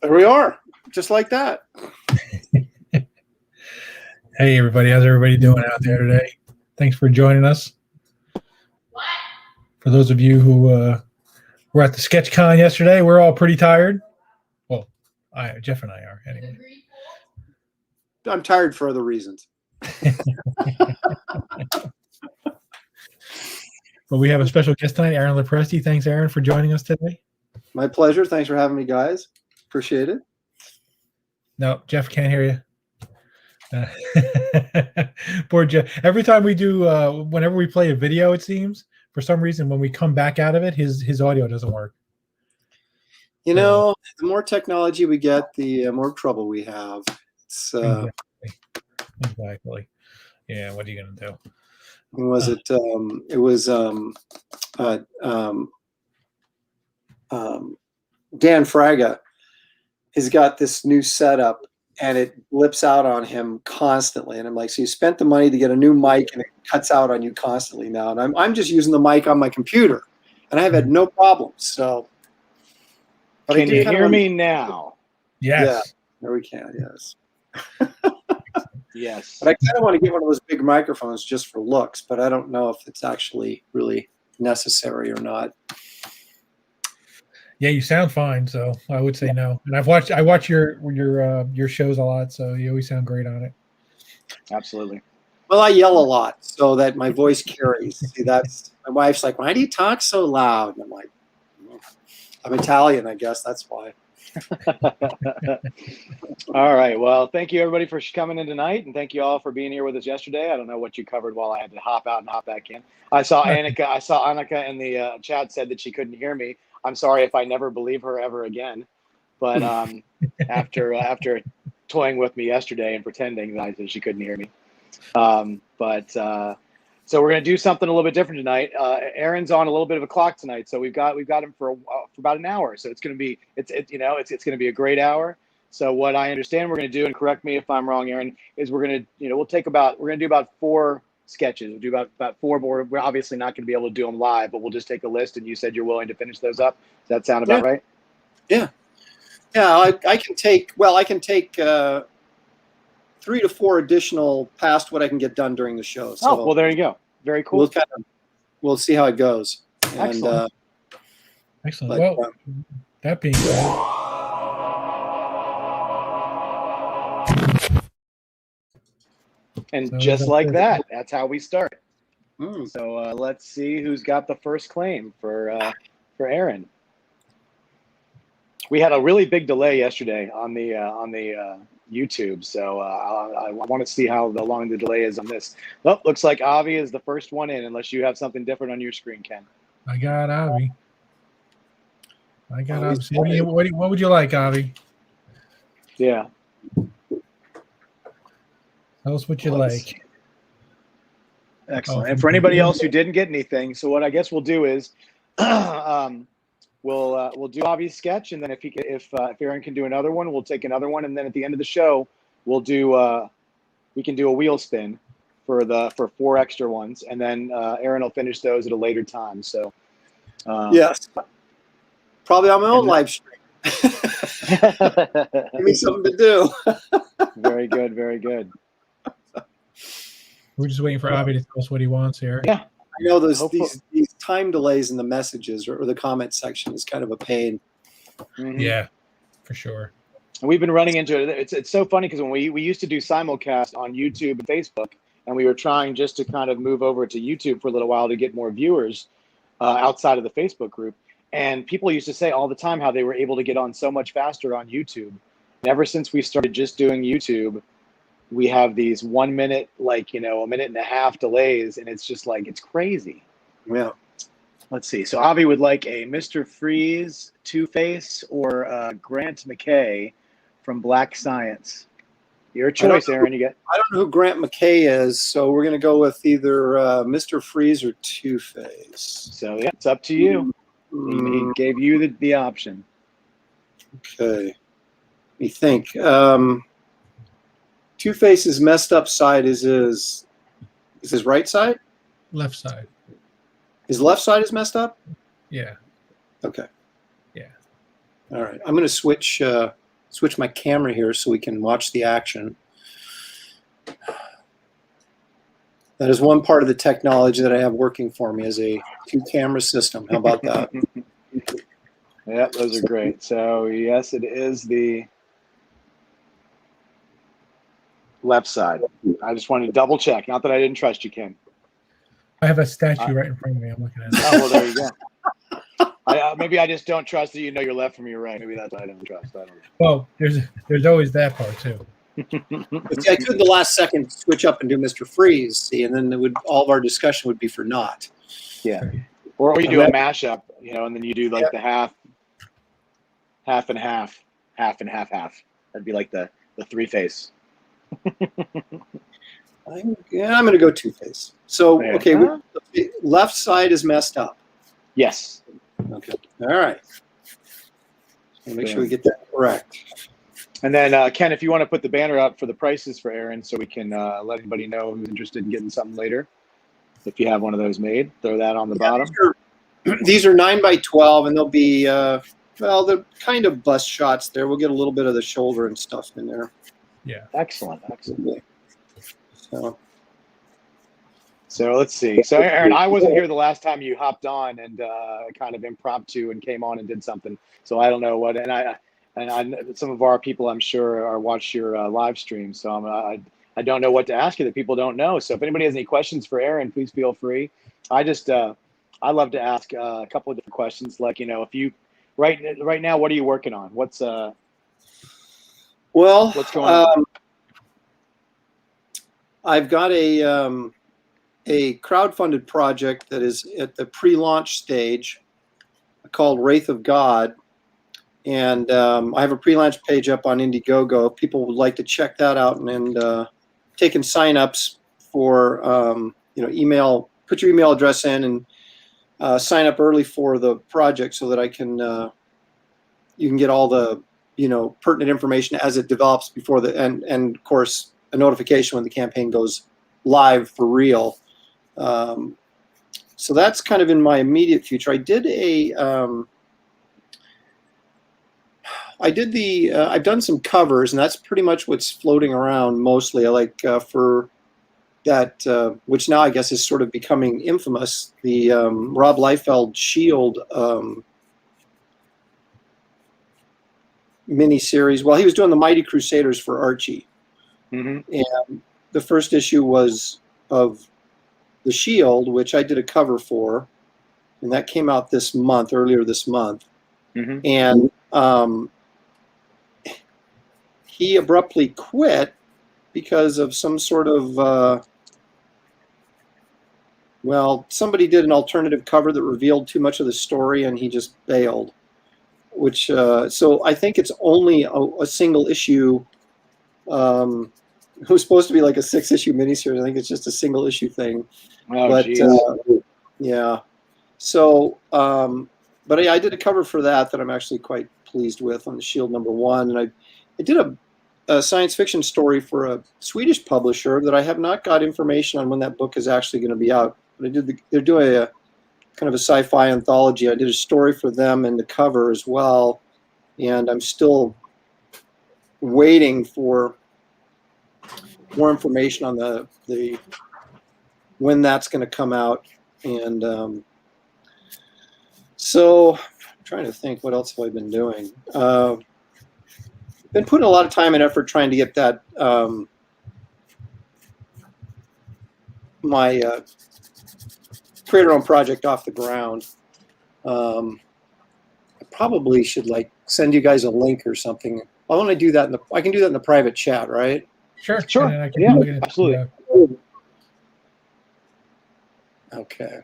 There we are, just like that. Hey, everybody. How's everybody doing out there today? Thanks for joining us. What? For those of you who were at the SketchCon yesterday, we're all pretty tired. Well, Jeff and I are, anyway. I'm tired for other reasons. But we have a special guest tonight, Aaron Lopresti. Thanks, Aaron, for joining us today. My pleasure. Thanks for having me, guys. Appreciate it. No, Jeff can't hear you. Poor Jeff. Every time we do, whenever we play a video, it seems, for some reason, when we come back out of it, his audio doesn't work. You know, the more technology we get, the more trouble we have. It's, exactly. Yeah, what are you going to do? Was it? It was Dan Fraga. He's got this new setup, and it blips out on him constantly. And I'm like, so you spent the money to get a new mic, and it cuts out on you constantly now. And I'm just using the mic on my computer, and I've had no problems. So, but can you hear me now? Yes. Yeah, there we can. Yes. Yes. But I kind of want to get one of those big microphones just for looks, but I don't know if it's actually really necessary or not. Yeah, you sound fine, so I would say no. And I watch your shows a lot, so you always sound great on it. Absolutely. Well, I yell a lot so that my voice carries. See, that's my wife's like, why do you talk so loud? And I'm like, I'm Italian, I guess that's why. All right. Well, thank you everybody for coming in tonight, and thank you all for being here with us yesterday. I don't know what you covered while I had to hop out and hop back in. I saw Annika in the chat said that she couldn't hear me. I'm sorry if I never believe her ever again. But after toying with me yesterday and pretending that she couldn't hear me. So we're going to do something a little bit different tonight. Aaron's on a little bit of a clock tonight, so we've got him for about an hour. So it's going to be it's going to be a great hour. So what I understand we're going to do, and correct me if I'm wrong, Aaron, is we're going to we're going to do about 4 sketches. We'll do about 4. But we're obviously not going to be able to do them live, but we'll just take a list. And you said you're willing to finish those up. Does that sound about right? Yeah. Yeah, I can take 3 to 4 additional past what I can get done during the show. So well, there you go. Very cool. We'll see how it goes. Excellent. Excellent. Well, that being said, and just like that, that's how we start. Mm. So let's see who's got the first claim for Aaron. We had a really big delay yesterday on the YouTube, so I want to see how long the delay is on this. Well, looks like Avi is the first one in, unless you have something different on your screen, Ken. I got Avi. So what would you like, Avi? Yeah. Tell us what you like. Excellent. And for anybody else who didn't get anything, so what I guess we'll do is we'll do Avi's sketch, and then if Aaron can do another one, we'll take another one, and then at the end of the show, we can do a wheel spin for 4 extra ones, and then Aaron will finish those at a later time. So yes, probably on my own live stream. Give me something to do. Very good, very good. We're just waiting for Avi to tell us what he wants here. Yeah. I know these time delays in the messages or the comment section is kind of a pain. Mm-hmm. Yeah, for sure. And we've been running into it. It's so funny because when we used to do simulcast on YouTube and Facebook, and we were trying just to kind of move over to YouTube for a little while to get more viewers outside of the Facebook group. And people used to say all the time how they were able to get on so much faster on YouTube. And ever since we started just doing YouTube, we have these 1 minute, like, a minute and a half delays. And it's just like, it's crazy. Yeah. Let's see. So Avi would like a Mr. Freeze, Two-Face, or Grant McKay from Black Science. Your choice, Aaron. I don't know who Grant McKay is, so we're going to go with either Mr. Freeze or Two-Face. So, yeah, it's up to you. He gave you the option. Okay. Let me think. Two-Face's messed up side is his right side? Left side. His left side is messed up? Yeah. Okay. Yeah. All right. I'm going to switch my camera here so we can watch the action. That is one part of the technology that I have working for me, is a 2-camera system. How about that? Yeah, those are great. So, yes, it is the left side. I just wanted to double check. Not that I didn't trust you, Ken. I have a statue right in front of me. I'm looking at it. Oh, well, there you go. Maybe I just don't trust that you know your left from your right. Maybe that's what I don't trust. I don't know. Well, there's always that part too. But see, I could the last second switch up and do Mr. Freeze, see, and then all of our discussion would be for naught. Yeah. Or you do a mashup, and then you do like the half and half. That'd be like the Three-Face. I'm going to go Two-Face. So, okay, the left side is messed up. Yes. Okay. All right. Make sure we get that correct. And then, Ken, if you want to put the banner up for the prices for Aaron so we can let anybody know who's interested in getting something later, if you have one of those made, throw that on the bottom. These are 9x12, and they'll be, they're kind of bust shots there. We'll get a little bit of the shoulder and stuff in there. Yeah. Excellent. So let's see. So, Aaron, I wasn't here the last time you hopped on and kind of impromptu and came on and did something. So I don't know what, and I some of our people, I'm sure, are watch your live stream. So I don't know what to ask you that people don't know. So if anybody has any questions for Aaron, please feel free. I love to ask a couple of different questions, like, if you right now, what are you working on? What's going on? I've got a crowdfunded project that is at the pre-launch stage called Wraith of God. And I have a pre-launch page up on Indiegogo. If people would like to check that out and taking sign-ups for, email, put your email address in and sign up early for the project so that I can, you can get all the, pertinent information as it develops before and of course, a notification when the campaign goes live for real. So that's kind of in my immediate future. I did I've done some covers, and that's pretty much what's floating around mostly. I like for that, which now I guess is sort of becoming infamous, the Rob Liefeld Shield mini-series. Well, he was doing the Mighty Crusaders for Archie. And the first issue was of the Shield, which I did a cover for, and that came out earlier this month. And he abruptly quit because of some sort of, somebody did an alternative cover that revealed too much of the story, and he just bailed. Which, so I think it's only a single issue. It was supposed to be like a 6-issue miniseries. I think it's just a single issue thing. Oh, but yeah. So, but I did a cover for that I'm actually quite pleased with on the Shield #1, and I did a science fiction story for a Swedish publisher that I have not got information on when that book is actually going to be out. But they're doing a kind of a sci-fi anthology. I did a story for them and the cover as well, and I'm still waiting for more information on the when that's going to come out. And so I'm trying to think, what else have I been doing? been putting a lot of time and effort trying to get that my creator-owned project off the ground. I probably should like send you guys a link or something. I want to do that I can do that in the private chat, right? Sure. Sure. And I can Yeah, plug it into, absolutely. Okay.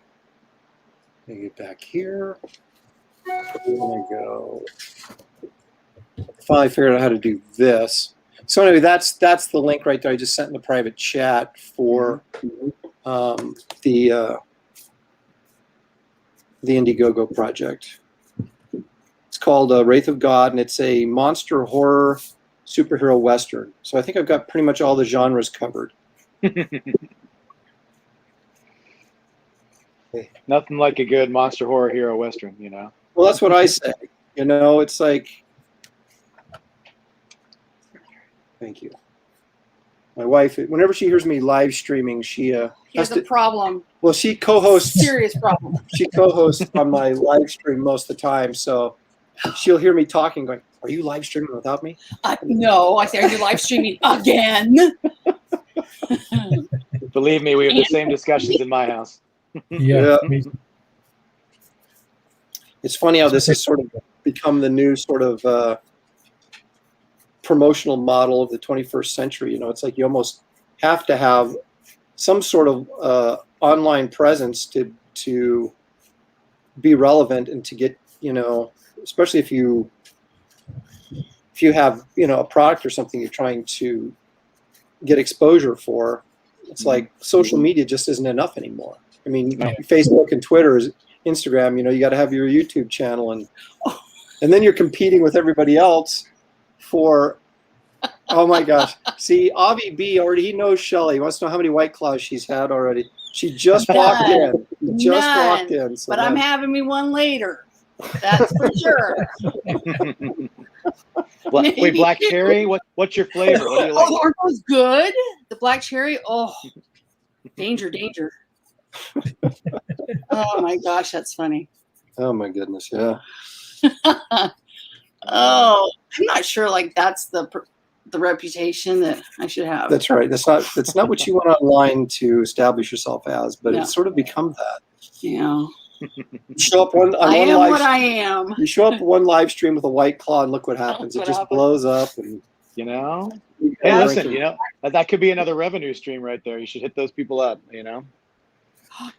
Let me get back here. Where do I go? Finally figured out how to do this. So anyway, that's the link right there. I just sent in the private chat for the Indiegogo project. It's called Wraith of God, and it's a monster horror superhero western. So I think I've got pretty much all the genres covered. Nothing like a good monster horror hero western, you know. Well, that's what I say. You know, it's like, thank you. My wife, whenever she hears me live streaming, she He has a problem. well, she co-hosts. Serious problem. She co-hosts on my live stream most of the time, so she'll hear me talking, going, "Are you live streaming without me?" No, I say, are you live streaming again? Believe me, we have the same discussions in my house. Yeah. It's funny how this has sort of become the new sort of promotional model of the 21st century. You know, it's like you almost have to have some sort of online presence to be relevant and to get, you know, especially if you have, you know, a product or something you're trying to get exposure for. It's like social media just isn't enough anymore. I mean, Facebook and Twitter, Instagram, you know, you got to have your YouTube channel, and then you're competing with everybody else for, oh my gosh. See, Avi B already, he knows Shelly. He wants to know how many White Claws she's had already. She just walked in. Walked in. So but I'm having me one later. That's for sure. Wait, black cherry? What's your flavor? What do you like? Oh, aren't those good? The black cherry? Oh, danger. Oh my gosh, that's funny. Oh my goodness, yeah. Oh, I'm not sure. Like that's the reputation that I should have. That's right. That's not what you went online to establish yourself as, but No. it's sort of become that. Yeah. You show up on I one am live. what I am. You show up one live stream with a White Claw, and look what happens. Look It what just happens. blows up, and You know? you Hey, start listen, drinking. you know, that could be another revenue stream right there. You should hit those people up, you know?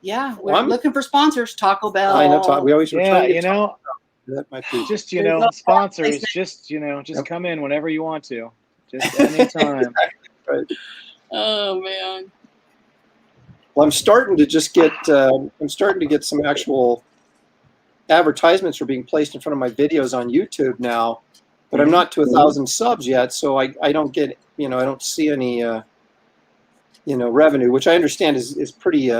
Yeah, we're Well, looking for sponsors. Taco Bell. I know. We always were Yeah, trying to you get know, that might be. just, you There's know, no sponsors, place. just, you know, just Yep. come in whenever you want to. Just anytime. Right. Oh man. Well, I'm starting to get some actual advertisements are being placed in front of my videos on YouTube now, but I'm not to 1,000 subs yet, so I don't get, you know, I don't see any revenue, which I understand is pretty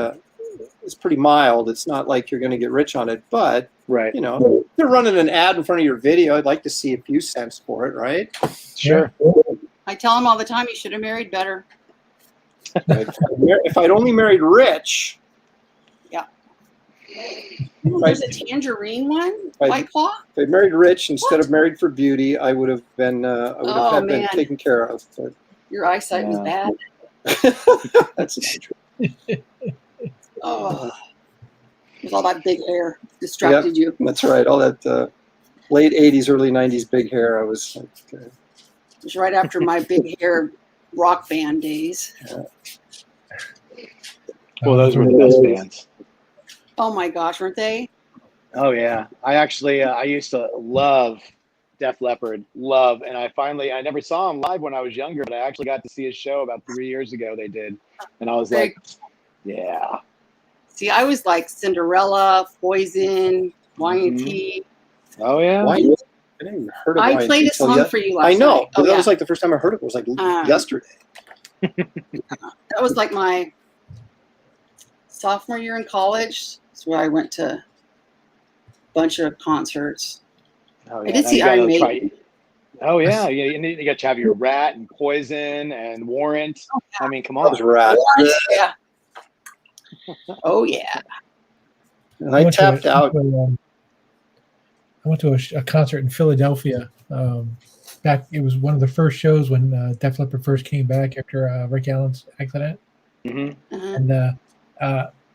mild. It's not like you're going to get rich on it, but Right. you know, if they're running an ad in front of your video, I'd like to see a few cents for it, right? Sure. I tell them all the time you should have married better. If I'd only married rich. Yeah. Right. There's a tangerine one, Right. White Claw. If I'd married rich instead of married for beauty, I would have been Oh, been man. taken care of. But Your eyesight was Yeah. bad. that's true. Oh, with all that big hair distracted you. That's right. All that late 80s, early 90s big hair. I was like, It was right after my big hair rock band days. Well, those were the best bands. Oh my gosh, weren't they? Oh yeah, I actually I used to love Def Leppard, and I never saw him live when I was younger, but I actually got to see his show about 3 years ago. They did, and I was like, yeah. See, I was like Cinderella, Poison, Y&T. Oh yeah. why? I didn't even heard of I Y&T played a till song for you last I know, night. but Oh, that yeah. was like the first time I heard it. Was like yesterday. That was like my sophomore year in college. That's where I went to a bunch of concerts. Oh, I did now see you gotta Iron Maiden. try- Oh yeah, you got to have your Rat and Poison and Warrant. I mean, come That was on. rad. Yeah. Oh yeah. And I tapped out. I went to a concert in Philadelphia back. It was one of the first shows when Def Leppard first came back after Rick Allen's accident, and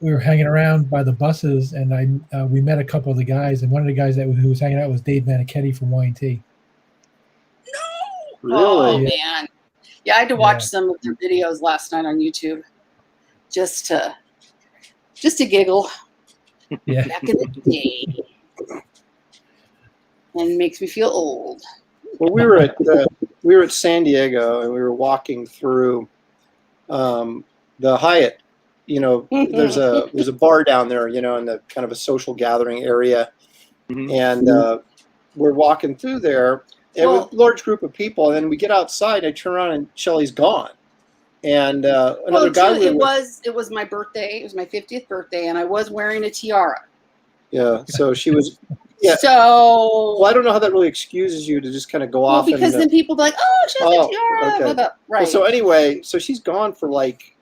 we were hanging around by the buses, and we met a couple of the guys, and one of the guys who was hanging out was Dave Manichetti from Y&T. No. Oh Really? man. Yeah, I had to watch some of their videos last night on YouTube, just to giggle. Yeah. Back in the day, and it makes me feel old. Well, we were at San Diego, and we were walking through the Hyatt. You know, there's a bar down there, you know, in the kind of a social gathering area, and we're walking through there. It was a large group of people, and then we get outside. I turn around, and Shelly's gone. And another guy. It was my birthday. It was my 50th birthday, and I was wearing a tiara. Yeah, so she was. Yeah. So. Well, I don't know how that really excuses you to just kind of go off. Well, because then people be like, "Oh, she has a tiara." Okay. Blah, blah. Right. Well, so anyway, so she's gone for like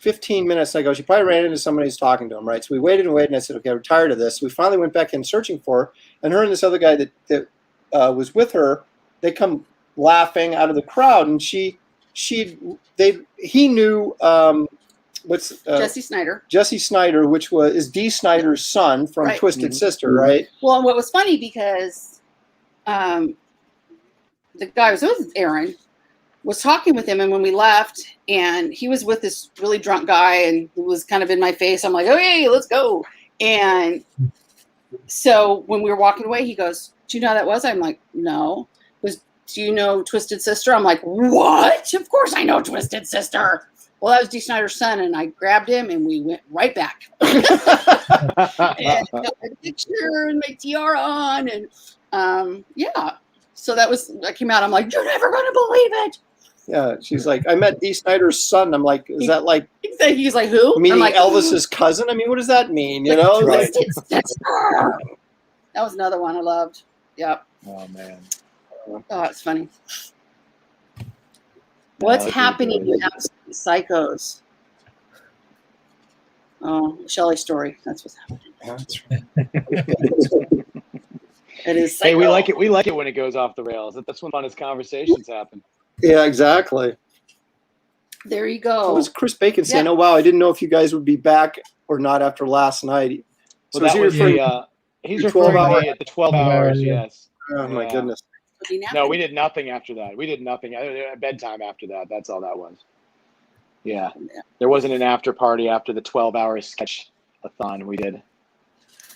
15 minutes. I go, she probably ran into somebody who's talking to him, right? So we waited and waited, and I said, "Okay, we're tired of this." We finally went back in searching for her, and her and this other guy that was with her, they come laughing out of the crowd, and he knew Jesse Snyder, which is Dee Snyder's son from Twisted Sister, right? Well, and what was funny because the guy who was with Aaron was talking with him, and when we left, and he was with this really drunk guy, and he was kind of in my face. I'm like, "Okay, let's go." And so when we were walking away, he goes, "Do you know who that was?" I'm like, "No." He goes, "Do you know Twisted Sister?" I'm like, "What? Of course I know Twisted Sister." Well, that was Dee Snyder's son, and I grabbed him, and we went right back. And got my picture and my tiara on, and so I came out. I'm like, "You're never gonna believe it." Yeah, she's like, "I met Dee Snyder's son." I'm like, "Is that like?" He's like, "Who?" Meaning I'm like, Elvis's cousin. I mean, what does that mean? You know, Twisted Sister. That was another one I loved. Yep. Oh man. Oh, it's funny. What's happening, you absolute psychos? Oh, Shelley's story. That's what's happening. That's right. It is psycho. Hey, we like it. We like it when it goes off the rails. That's when funnest conversations happen. Yeah, exactly. There you go. What was Chris Bacon saying? Yeah. Oh, wow, I didn't know if you guys would be back or not after last night. So well, he's referring to the 12 hours, yes. Oh, my goodness. No, we did nothing after that. We did nothing. Bedtime after that. That's all that was. Yeah. There wasn't an after party after the 12-hour sketch-a-thon we did.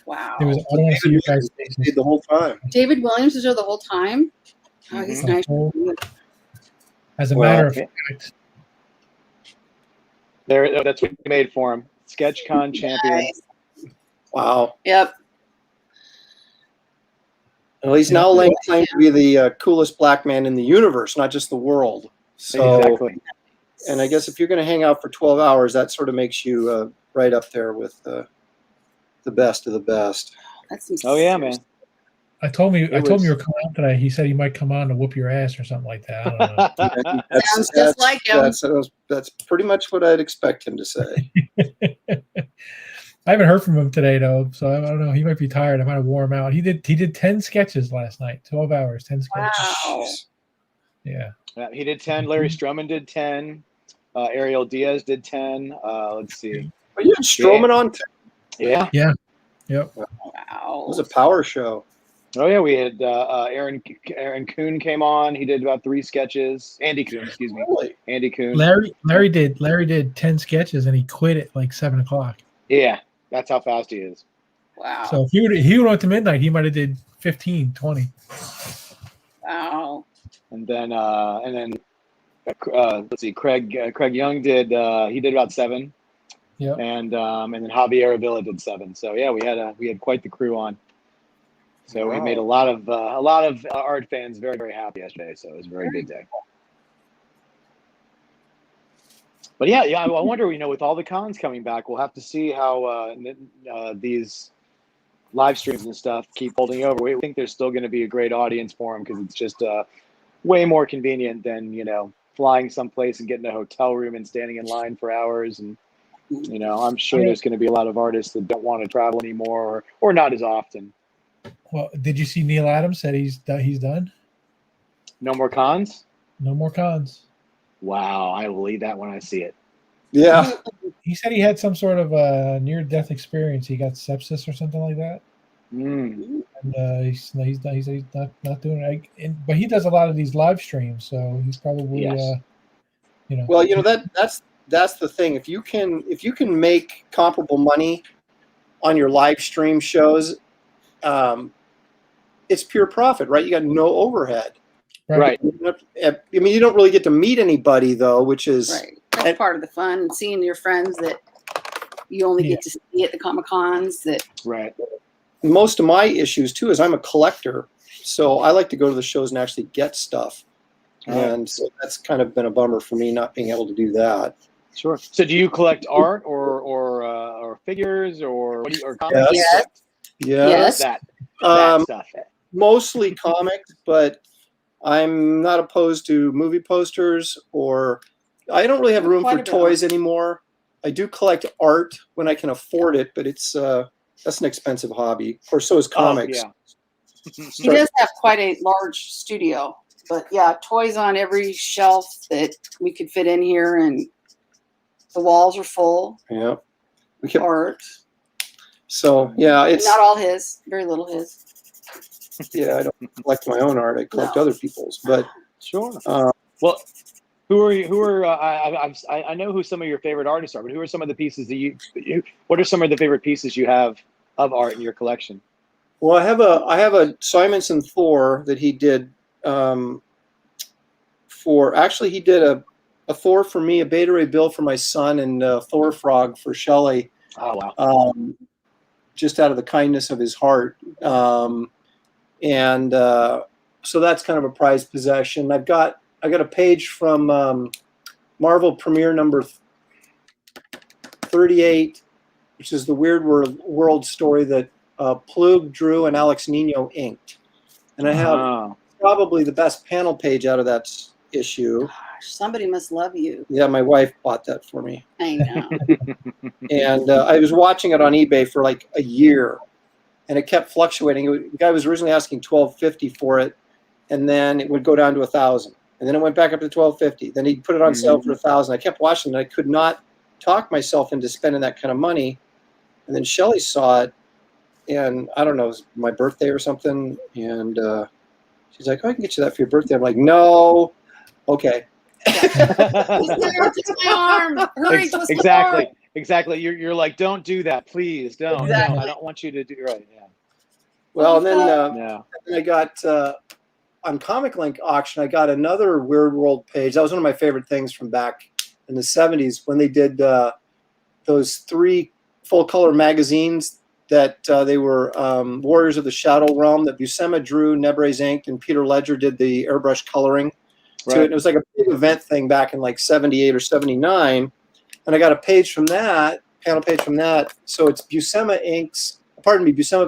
Wow. I don't want to see you guys the whole time. David Williams was there the whole time? Oh, he's nice. As a matter of fact. That's what we made for him. SketchCon champion. Nice. Wow. Yep. Well, he's now laying claim to be the coolest black man in the universe, not just the world. So, exactly. And I guess if you're going to hang out for 12 hours, that sort of makes you right up there with the best of the best. Oh yeah, man. I told him you were coming out today. He said he might come on to whoop your ass or something like that. I don't know. Sounds just like him. That's pretty much what I'd expect him to say. I haven't heard from him today though, so I don't know. He might be tired. I might have wore him out. He did 10 sketches last night. 12 hours, 10 sketches. Wow. Yeah. He did 10. Larry Stroman did 10. Ariel Diaz did 10. Let's see. Are you had Stroman on? Yeah. Yeah. Yep. Wow. It was a power show. Oh yeah, we had Aaron Kuhn came on. He did about 3 sketches. Andy Kuhn, excuse me. Really? Andy Kuhn. Larry did 10 sketches and he quit at like 7:00. Yeah, that's how fast he is. Wow. So if he went to midnight, he might have did 15, 20. Wow. And then let's see, Craig Young did he did about 7. Yeah. And then Javier Avila did 7. So yeah, we had quite the crew on. So we made a lot of art fans very, very happy yesterday. So it was a very good day. But yeah, I wonder, with all the cons coming back, we'll have to see how these live streams and stuff keep holding over. We think there's still going to be a great audience for them because it's just way more convenient than flying someplace and getting a hotel room and standing in line for hours. And I'm sure there's going to be a lot of artists that don't want to travel anymore or not as often. Well, did you see Neil Adams said he's done? No more cons? No more cons. Wow, I will eat that when I see it. Yeah. He said he had some sort of near-death experience. He got sepsis or something like that. Mm. And he's not doing it. But he does a lot of these live streams, so he's probably Yes. Well, that's the thing. If you can make comparable money on your live stream shows, it's pure profit, right? You got no overhead. Right. I mean, you don't really get to meet anybody though, which is Right. That's part of the fun, seeing your friends that you only get to see at the Comic Cons. That Right. Most of my issues too is I'm a collector, so I like to go to the shows and actually get stuff, and so that's kind of been a bummer for me not being able to do that. Sure. So, do you collect art or figures or what do you, or comics? Yes. Yes. That stuff. Mostly comics, but I'm not opposed to movie posters, or I don't really have room for toys anymore. I do collect art when I can afford it, but it's that's an expensive hobby. Of course, so is comics. Oh, yeah. He does have quite a large studio, but yeah, toys on every shelf that we could fit in here, and the walls are full. Yeah. Art. So yeah, it's not all his. Very little his. Yeah, I don't collect my own art. I collect other people's, but sure. Well, who are I know who some of your favorite artists are, but who are some of the pieces that what are some of the favorite pieces you have of art in your collection? Well, I have a Simonson Thor that he did he did a Thor for me, a Beta Ray Bill for my son, and Thor Frog for Shelley. Oh wow. Just out of the kindness of his heart. So that's kind of a prized possession. I got a page from Marvel Premiere number 38, which is the Weird World story that Plug drew and Alex Nino inked. And I have probably the best panel page out of that issue. Gosh, somebody must love you. Yeah, my wife bought that for me. I know. And I was watching it on eBay for like a year, and it kept fluctuating. The guy was originally asking $12.50 for it, and then it would go down to $1,000, and then it went back up to $12.50. Then he'd put it on sale for $1,000. I kept watching it. I could not talk myself into spending that kind of money. And then Shelley saw it, and I don't know, it was my birthday or something, and she's like, "Oh, I can get you that for your birthday." I'm like, "No, okay." Twist my arm. Hurry, twist exactly. my arm. Exactly. You're like, don't do that, please. Don't. Exactly. No, I don't want you to do right. Yeah. Well, and then I got on Comic Link auction. I got another Weird World page. That was one of my favorite things from back in the '70s when they did those 3 full-color magazines that they were Warriors of the Shadow Realm that Buscema drew, Nebrez inked, and Peter Ledger did the airbrush coloring to it. It was like a big event thing back in like '78 or '79. And I got a page from that, panel page from that. So it's Buscema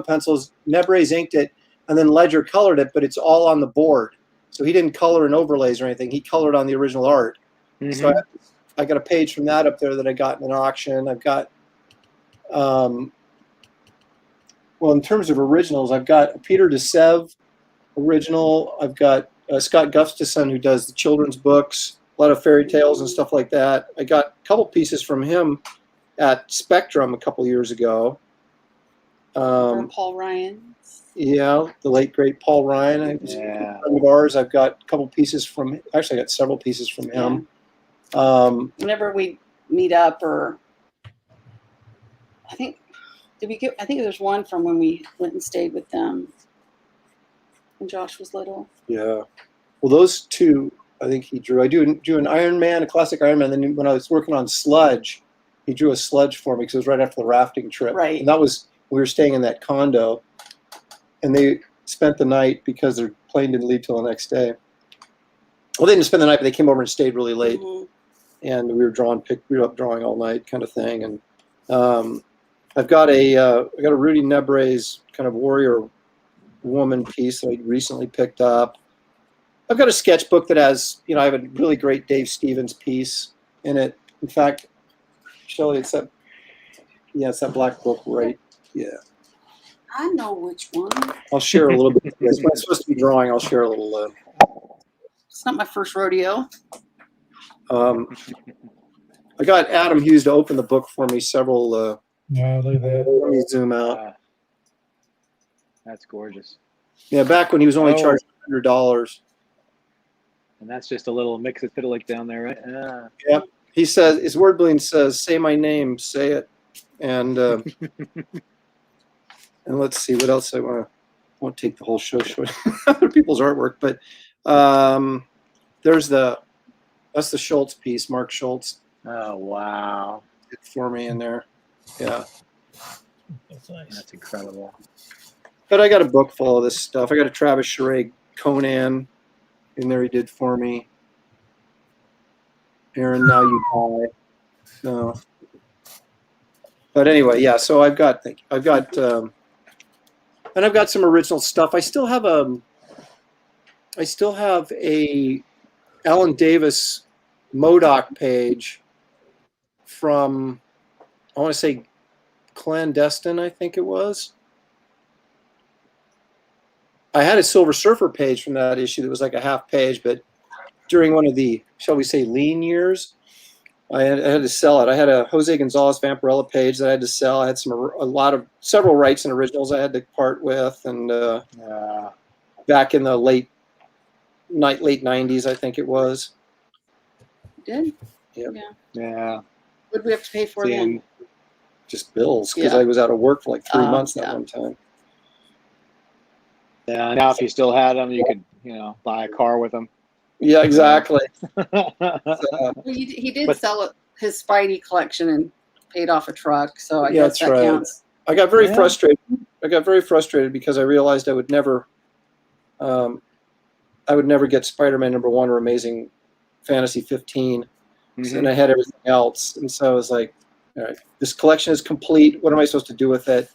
pencils, Nebrez inked it, and then Ledger colored it, but it's all on the board. So he didn't color in overlays or anything. He colored on the original art. Mm-hmm. So I got a page from that up there that I got in an auction. I've got, well, in terms of originals, I've got a Peter DeSev original. I've got Scott Gustafson, who does the children's books, a lot of fairy tales and stuff like that. I got a couple pieces from him at Spectrum a couple years ago. Paul Ryan. Yeah, the late great Paul Ryan. A friend of ours. I've got a couple pieces from. Actually, I got several pieces from him. Whenever we meet up, or I think there's one from when we went and stayed with them when Josh was little. Yeah, well, those two. I think he drew. I drew an Iron Man, a classic Iron Man. Then when I was working on Sludge, he drew a Sludge for me because it was right after the rafting trip. Right. And that was, we were staying in that condo, and they spent the night because their plane didn't leave till the next day. Well, they didn't spend the night, but they came over and stayed really late. Mm-hmm. And we were up drawing all night, kind of thing. And I've got a Rudy Nebrez kind of warrior woman piece that I recently picked up. I've got a sketchbook that has, I have a really great Dave Stevens piece in it. In fact, Shelley, it's that black book, right? Yeah. I know which one. I'll share a little bit. When I'm supposed to be drawing, I'll share a little. It's not my first rodeo. I got Adam Hughes to open the book for me several. Wow, look at that. Let me zoom out. That's gorgeous. Yeah, back when he was only Oh. charged $100. And that's just a little mix of fiddleic down there, right? Yep. He says his word balloon says, "Say my name, say it," and and let's see what else I won't take the whole show showing other people's artwork, but that's the Schultz piece, Mark Schultz. Oh, wow. Did for me in there. Yeah. That's nice. That's incredible. But I got a book full of this stuff. I got a Travis Charest Conan in there he did for me. Aaron, Now You Die. So, but anyway, yeah. So I've got and I've got some original stuff. I still have a Alan Davis Modoc page from, I want to say, Clandestine, I think it was. I had a Silver Surfer page from that issue that was like a half page, but during one of the, shall we say, lean years, I had to sell it. I had a Jose Gonzalez Vampirella page that I had to sell. I had several rights and originals I had to part with, and back in the late 90s, I think it was. Did? Yep. Yeah. What did we have to pay for then? Just bills, because Yeah. I was out of work for like 3 months that yeah. one time. Yeah. Now, if you still had them, you could, buy a car with them. Yeah, exactly. Well, he did sell his Spidey collection and paid off a truck, so I guess that's that right. counts. I got very frustrated. I got very frustrated because I realized I would never get Spider-Man #1 or Amazing Fantasy 15, and I had everything else, and so I was like, all right, this collection is complete. What am I supposed to do with it?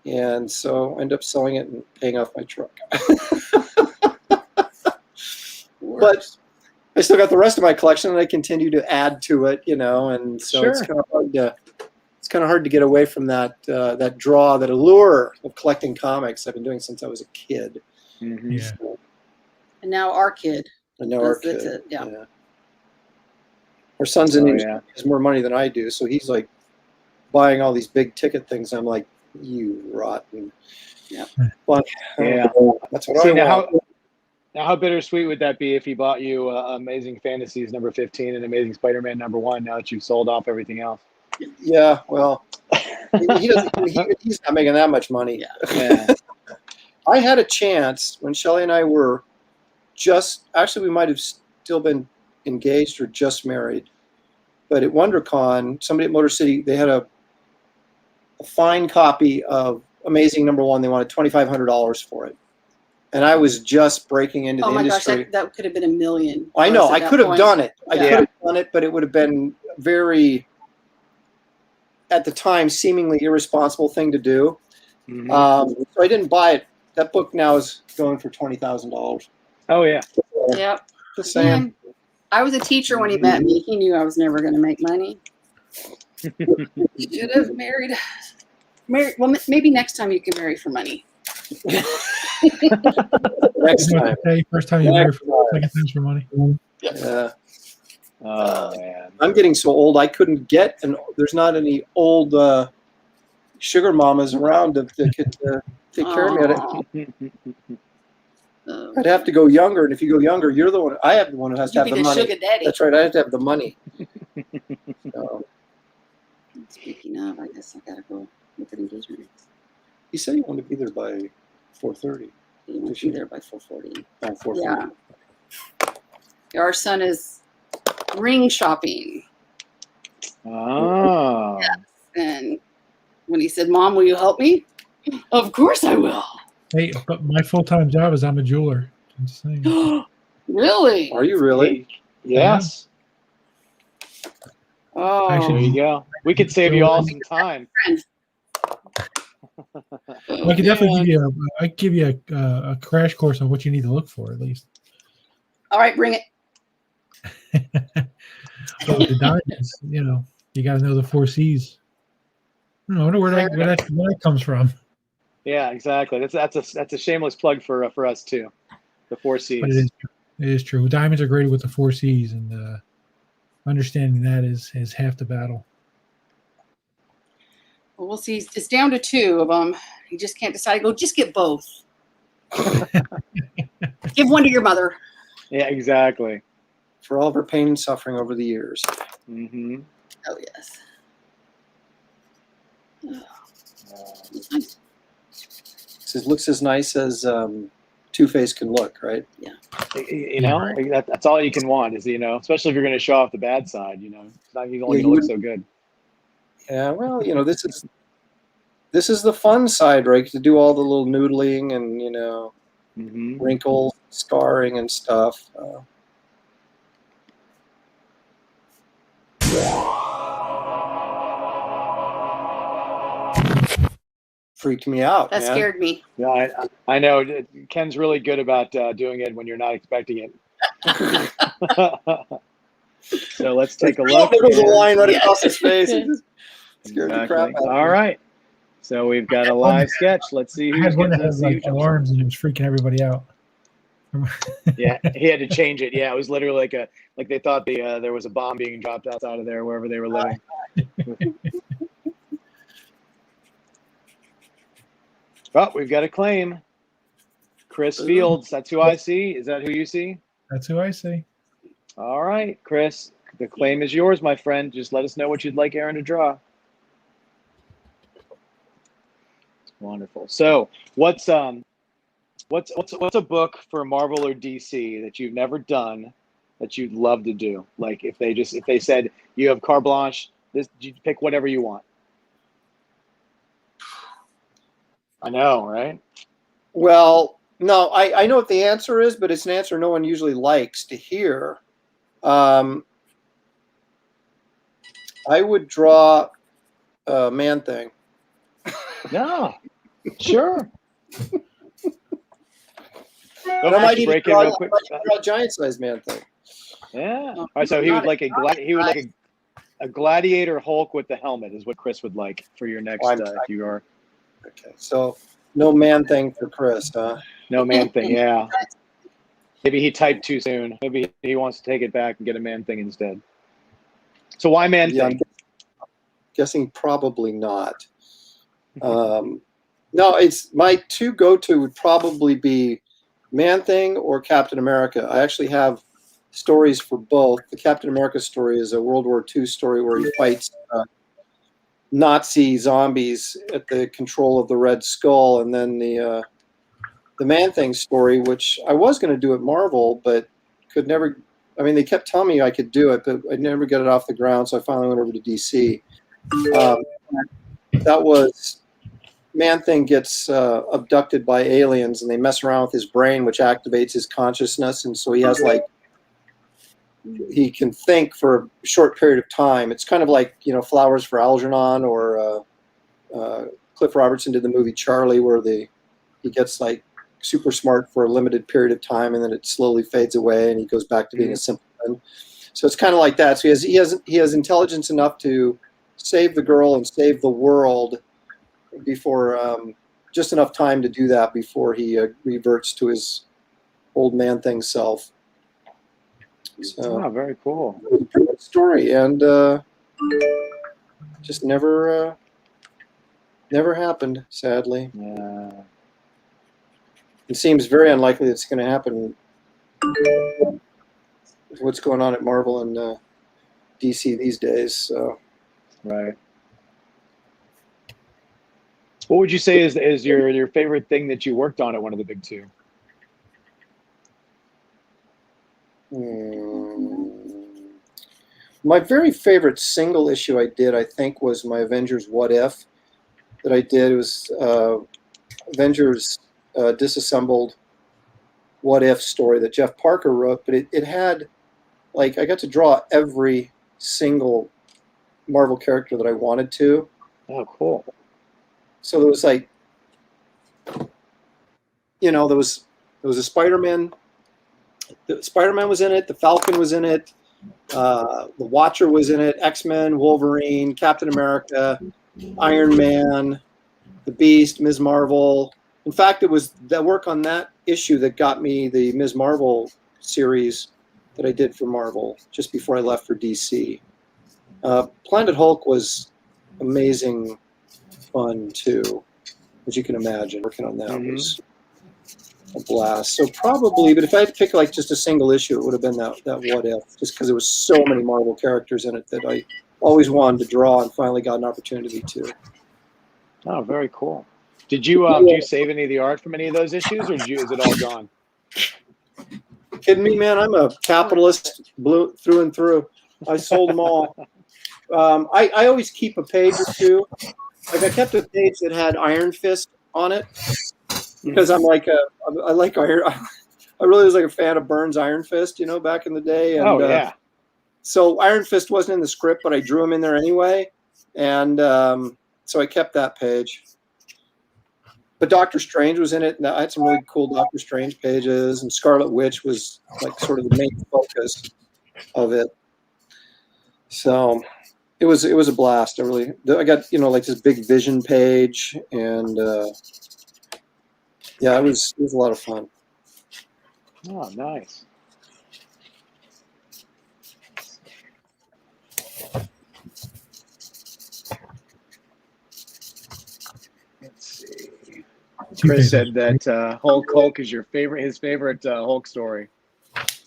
And so I ended up selling it and paying off my truck. But I still got the rest of my collection, and I continue to add to it, and so it's kind of hard to get away from that draw, that allure of collecting comics I've been doing since I was a kid. Mm-hmm. Yeah. So, And now our kid. and now our That's kid. it, yeah. Our son's in has more money than I do, so he's like buying all these big ticket things. I'm like, you rotten. Yeah. But that's what I want. Now, how bittersweet would that be if he bought you Amazing Fantasies #15 and Amazing Spider-Man #1 now that you've sold off everything else? Yeah, well, he's not making that much money. Yeah. I had a chance when Shelley and I were we might have still been engaged or just married. But at WonderCon, somebody at Motor City, they had a fine copy of Amazing #1. They wanted $2,500 for it. And I was just breaking into the industry. Gosh, that could have been $1 million. I know. I could have done it. I could have done it, but it would have been very, at the time, seemingly irresponsible thing to do. Mm-hmm. So I didn't buy it. That book now is going for $20,000. Oh, yeah. Yep. Just saying. I was a teacher when he met me. He knew I was never going to make money. He should have married. Well, maybe next time you can marry for money. Next time. First time you marry for second time for money. Yeah. Oh, man. I'm getting so old I couldn't get, and there's not any old sugar mamas around that could take care of me. I'd have to go younger, and if you go younger, you're the one. I have the one who has to have the money. Sugar daddy. That's right. I have to have the money. So, speaking of, I guess I gotta go look at engagement rings. you said you wanted to be there by 4:30. You want to be there by 4:40. 4:40. Yeah. Our son is ring shopping. Oh. Yes. And when he said, "Mom, will you help me?" Of course I will. Hey, but my full-time job is I'm a jeweler. I'm just saying. Really? Are you really? Yes. Oh. Actually, There you go. We could save you all some time. I could definitely give you a crash course on what you need to look for, at least. All right, bring it. But with the diamonds, you got to know the 4 C's. I wonder where that comes from. Yeah, exactly. That's a shameless plug for us too. The 4 C's. But it is. It is true. Diamonds are graded with the 4 C's, and understanding that is half the battle. Well, we'll see. It's down to 2 of them. You just can't decide. Go, just get both. Give one to your mother. Yeah, exactly. For all of her pain and suffering over the years. Mm-hmm. Oh yes. Nice. It looks as nice as Two-Face can look, right? You know, that's all you can want is, especially if you're going to show off the bad side, it's not only going to look so good. Yeah, well, this is the fun side, right? To do all the little noodling and, Mm-hmm. wrinkles, scarring and stuff. Freaked me out. That scared me. Yeah, I know. Ken's really good about doing it when you're not expecting it. So let's take a look. There was a line right across his face. It just scared the crap out of me. All right. So we've got a live sketch. Let's see I who's had one going that to had like alarms, and it was freaking everybody out. Yeah, he had to change it. Yeah, it was literally like they thought there was a bomb being dropped outside of there wherever they were living. Oh, we've got a claim. Chris Fields. That's who I see. Is that who you see? That's who I see. All right, Chris. The claim is yours, my friend. Just let us know what you'd like Aaron to draw. Wonderful. So, what's a book for Marvel or DC that you've never done that you'd love to do? Like if they said you have carte blanche, you pick whatever you want. I know, right? Well, no, I know what the answer is, but it's an answer no one usually likes to hear. I would draw Man-Thing. No, sure. I might even break in real quick. draw giant-sized Man-Thing. Yeah. All right. So he would like a gladiator Hulk with the helmet is what Chris would like for your next. If you are. Okay. So no Man-Thing for Chris, huh? No Man-Thing. Yeah. Maybe he typed too soon. Maybe he wants to take it back and get a Man-Thing instead. So why Man-Thing? Yeah, I'm guessing probably not. No, it's my 2 go-to would probably be Man-Thing or Captain America. I actually have stories for both. The Captain America story is a World War II story where he fights Nazi zombies at the control of the Red Skull, and then the Man-Thing story, which I was going to do at Marvel, but could never. I mean, they kept telling me I could do it, but I'd never get it off the ground, so I finally went over to DC. That was Man-Thing gets abducted by aliens, and they mess around with his brain, which activates his consciousness, and so he has he can think for a short period of time. It's kind of like Flowers for Algernon, or Cliff Robertson did the movie Charlie, where he gets super smart for a limited period of time, and then it slowly fades away, and he goes back to being a simpleton. So it's kind of like that. So he has intelligence enough to save the girl and save the world before just enough time to do that before he reverts to his old Man-Thing self. So, very cool. Good story, and just never happened, sadly. Yeah. It seems very unlikely it's going to happen. What's going on at Marvel and DC these days? So. Right. What would you say is your favorite thing that you worked on at one of the big 2? My very favorite single issue I did, I think, was my Avengers What If that I did. It was Avengers Disassembled What If story that Jeff Parker wrote, but it had, I got to draw every single Marvel character that I wanted to. Oh, cool. So there was there was a Spider-Man. The Spider-Man was in it. The Falcon was in it. The Watcher was in it. X-Men, Wolverine, Captain America, Iron Man, the Beast, Ms. Marvel. In fact, it was that work on that issue that got me the Ms. Marvel series that I did for Marvel just before I left for DC. Planet Hulk was amazing fun too, as you can imagine. Working on that was a blast. So probably, but if I had to pick like just a single issue, it would have been that What If, just because there was so many Marvel characters in it that I always wanted to draw and finally got an opportunity to. Oh, very cool. Did you save any of the art from any of those issues, or is it all gone? Kidding me, man? I'm a capitalist through and through. I sold them all. I always keep a page or two. Like I kept a page that had Iron Fist on it because I like Iron. I really was like a fan of Burns' Iron Fist, back in the day. And, so Iron Fist wasn't in the script, but I drew him in there anyway, and so I kept that page. But Doctor Strange was in it, and I had some really cool Doctor Strange pages, and Scarlet Witch was like sort of the main focus of it. So it was a blast. I got like this big Vision page, and yeah, it was a lot of fun. Oh, nice. Let's see. Chris said that Hulk is his favorite Hulk story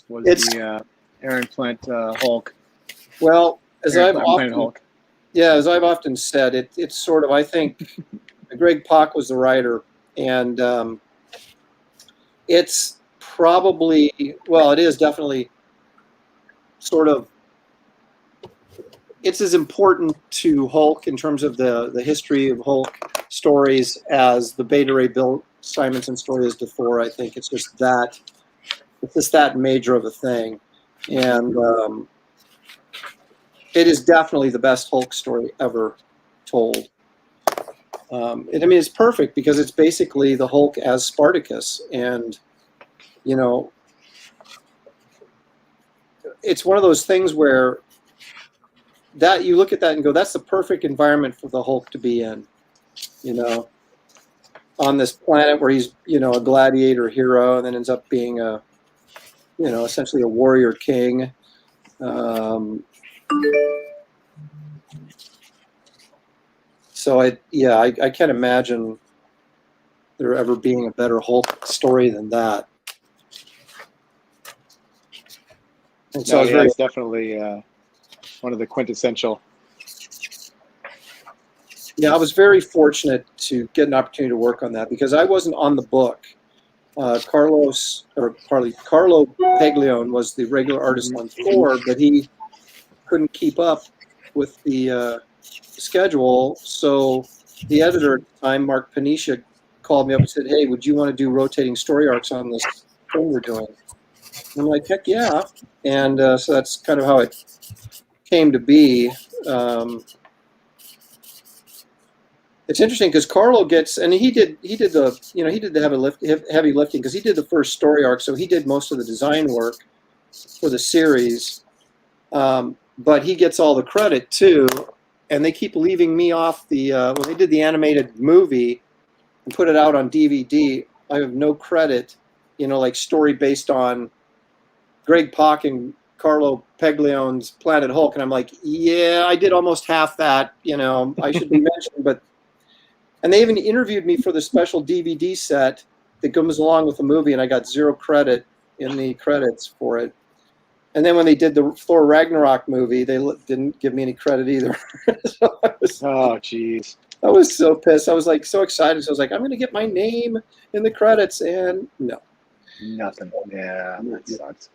was the Aaron Flint Hulk. Well, as I've often said, it's sort of, I think Greg Pak was the writer, and it's probably, well, it is definitely sort of, it's as important to Hulk in terms of the history of Hulk stories as the Beta Ray Bill Simonson story is to Thor. I think it's just that major of a thing, and it is definitely the best Hulk story ever told. It's perfect because it's basically the Hulk as Spartacus, and it's one of those things where that you look at that and go, that's the perfect environment for the Hulk to be in, on this planet where he's, a gladiator hero and then ends up being essentially a warrior king. So I can't imagine there ever being a better Hulk story than that. And so it's definitely one of the quintessential. Yeah, I was very fortunate to get an opportunity to work on that because I wasn't on the book. Carlo Paglione was the regular artist on Thor, but he couldn't keep up with the schedule. So the editor at the time, Mark Panisha, called me up and said, "Hey, would you want to do rotating story arcs on this thing we're doing?" And I'm like, "Heck yeah!" And so that's kind of how it came to be. It's interesting because Carlo gets, and he did the heavy lifting because he did the first story arc, so he did most of the design work for the series. But he gets all the credit too, and they keep leaving me off the when they did the animated movie and put it out on DVD. I have no credit, like story based on Greg Pak and Carlo Paglione's Planet Hulk, and I'm like, yeah, I did almost half that. I should be mentioned, but. And they even interviewed me for the special DVD set that comes along with the movie, and I got 0 credit in the credits for it. And then when they did the Thor Ragnarok movie, they didn't give me any credit either. So oh, jeez. I was so pissed. I was like so excited. So I was like, I'm going to get my name in the credits, and no. Nothing. Yeah, that sucks.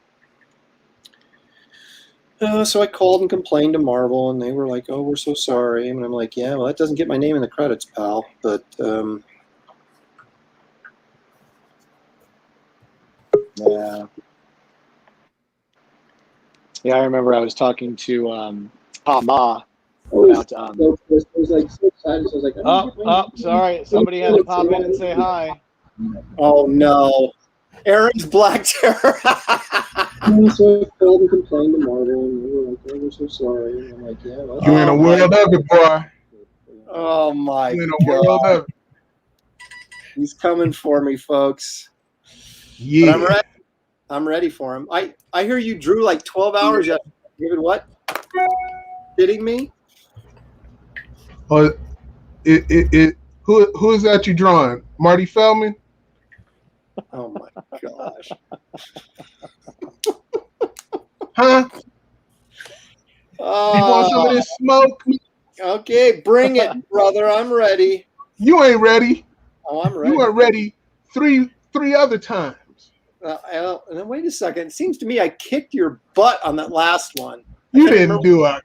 So I called and complained to Marvel, and they were like, "Oh, we're so sorry." And I'm like, "Yeah, well, that doesn't get my name in the credits, pal." But yeah, I remember I was talking to Ma about. I was like so excited. So I was like, sorry, somebody had to pop in and say hi. Oh no, Aaron's Black Terror. So I called and complained to Marvel, and they were like, "Oh, we're so sorry." And I'm like, "Yeah, well, you in a world of it, boy. Oh my You in a world of it. He's coming for me, folks. Yeah. But I'm ready for him. I hear you drew like 12 hours yesterday. David, what? Kidding me? Or who is that you drawing? Marty Feldman? Oh my gosh. Huh? You want some of this smoke? Okay, bring it, brother. I'm ready. You ain't ready. Oh, I'm ready. You weren't ready three other times. And then wait a second. It seems to me I kicked your butt on that last one. You didn't do a